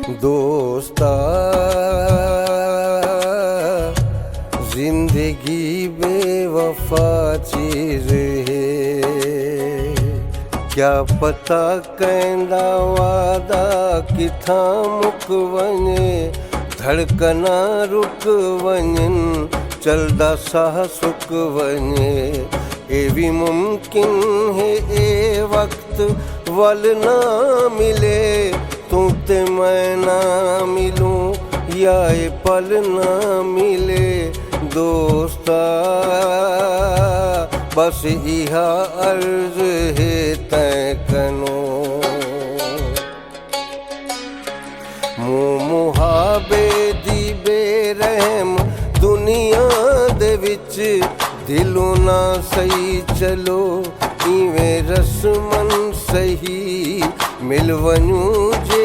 दोस्ता जिंदगी बेवफा चीज है, क्या पता कहंदा वादा किथा मुक वञे, धड़कना रुक वञन चलदा साह सुक वञे। ये भी मुमकिन है ए वक्त वल ना मिले, तू ते मैं ना मिलूं या ये पल ना मिले। दोस्ता बस इहा अर्ज है तैं कनो, मुँह मुहाबे दी बेरहम दुनिया दे विच, दिलों ना सही चलो इवें रस्मन सही, मिल वञूं जे